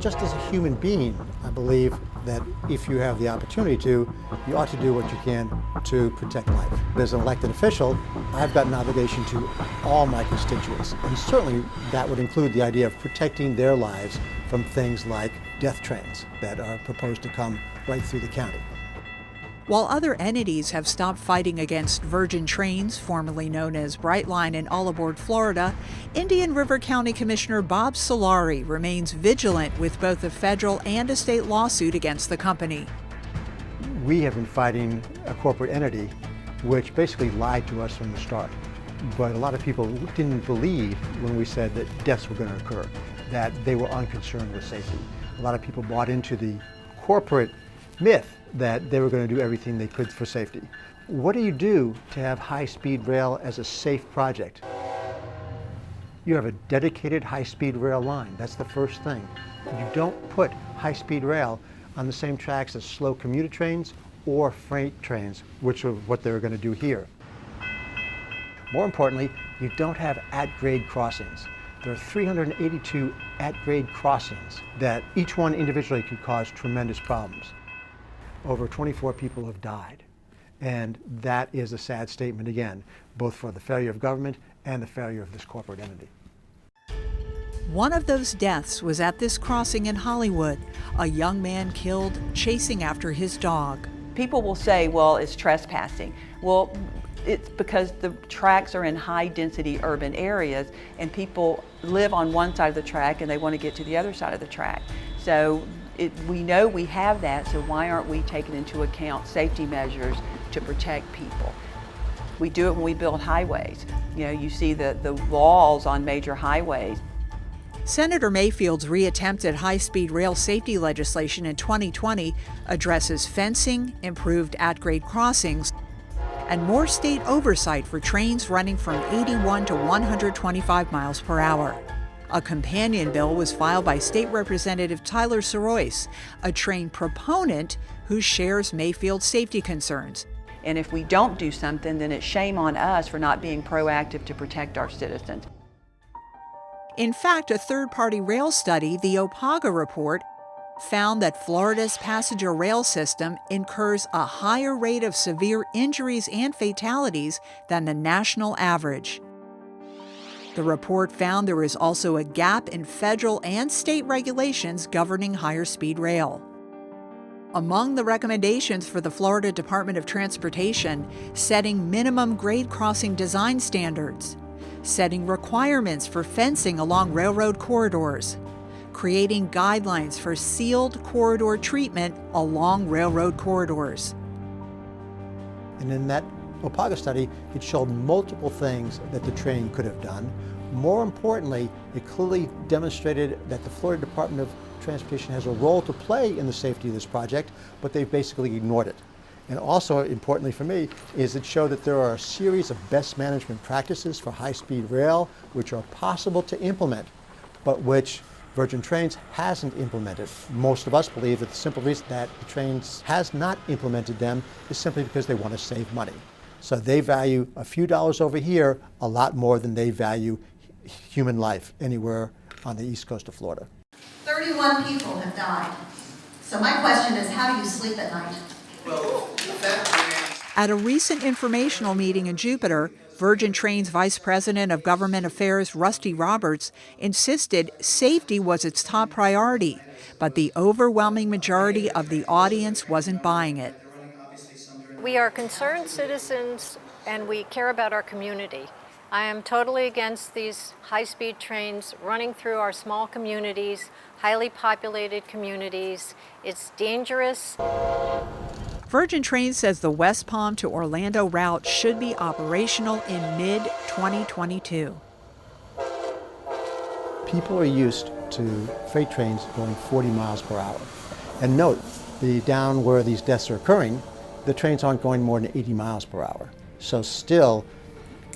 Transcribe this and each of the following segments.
Just as a human being, I believe that if you have the opportunity to, you ought to do what you can to protect life. As an elected official, I've got an obligation to all my constituents, and certainly that would include the idea of protecting their lives from things like death trains that are proposed to come right through the county. While other entities have stopped fighting against Virgin Trains, formerly known as Brightline in All Aboard, Florida, Indian River County Commissioner Bob Solari remains vigilant with both a federal and a state lawsuit against the company. We have been fighting a corporate entity which basically lied to us from the start. But a lot of people didn't believe when we said that deaths were going to occur, that they were unconcerned with safety. A lot of people bought into the corporate myth that they were going to do everything they could for safety. What do you do to have high-speed rail as a safe project? You have a dedicated high-speed rail line. That's the first thing. You don't put high-speed rail on the same tracks as slow commuter trains or freight trains, which are what they're going to do here. More importantly, you don't have at-grade crossings. There are 382 at-grade crossings that each one individually could cause tremendous problems. Over 24 people have died. And that is a sad statement again, both for the failure of government and the failure of this corporate entity. One of those deaths was at this crossing in Hollywood, a young man killed chasing after his dog. People will say, well, it's trespassing. Well, it's because the tracks are in high-density urban areas and people live on one side of the track and they want to get to the other side of the track. So we know we have that, so why aren't we taking into account safety measures to protect people? We do it when we build highways. You know, you see the walls on major highways. Senator Mayfield's reattempted high-speed rail safety legislation in 2020 addresses fencing, improved at-grade crossings, and more state oversight for trains running from 81 to 125 miles per hour. A companion bill was filed by State Representative Tyler Sorois, a train proponent who shares Mayfield's safety concerns. And if we don't do something, then it's shame on us for not being proactive to protect our citizens. In fact, a third-party rail study, the Opaga Report, found that Florida's passenger rail system incurs a higher rate of severe injuries and fatalities than the national average. The report found there is also a gap in federal and state regulations governing higher speed rail. Among the recommendations for the Florida Department of Transportation, setting minimum grade crossing design standards, setting requirements for fencing along railroad corridors, creating guidelines for sealed corridor treatment along railroad corridors. And in that Opaga study, it showed multiple things that the train could have done. More importantly, it clearly demonstrated that the Florida Department of Transportation has a role to play in the safety of this project, but they've basically ignored it. And also, importantly for me, is it showed that there are a series of best management practices for high-speed rail which are possible to implement, but which Virgin Trains hasn't implemented. Most of us believe that the simple reason that the Trains has not implemented them is simply because they want to save money. So they value a few dollars over here a lot more than they value human life anywhere on the east coast of Florida. 31 people have died. So my question is, how do you sleep at night? At a recent informational meeting in Jupiter, Virgin Trains Vice President of Government Affairs Rusty Roberts insisted safety was its top priority, but the overwhelming majority of the audience wasn't buying it. We are concerned citizens and we care about our community. I am totally against these high-speed trains running through our small communities, highly populated communities. It's dangerous. Virgin Trains says the West Palm to Orlando route should be operational in mid-2022. People are used to freight trains going 40 miles per hour. And note, down where these deaths are occurring, the trains aren't going more than 80 miles per hour. So still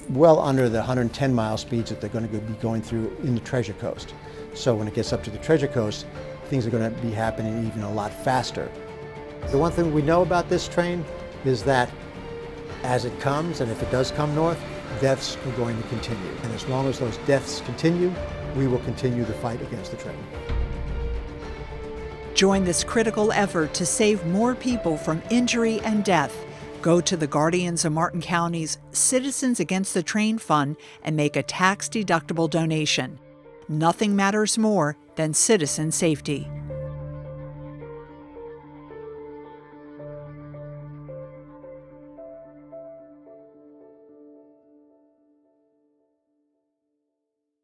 well under the 110 mile speeds that they're going to be going through in the Treasure Coast. So when it gets up to the Treasure Coast, things are going to be happening even a lot faster. The one thing we know about this train is that as it comes, and if it does come north, deaths are going to continue. And as long as those deaths continue, we will continue the fight against the train. Join this critical effort to save more people from injury and death. Go to the Guardians of Martin County's Citizens Against the Train Fund and make a tax-deductible donation. Nothing matters more than citizen safety.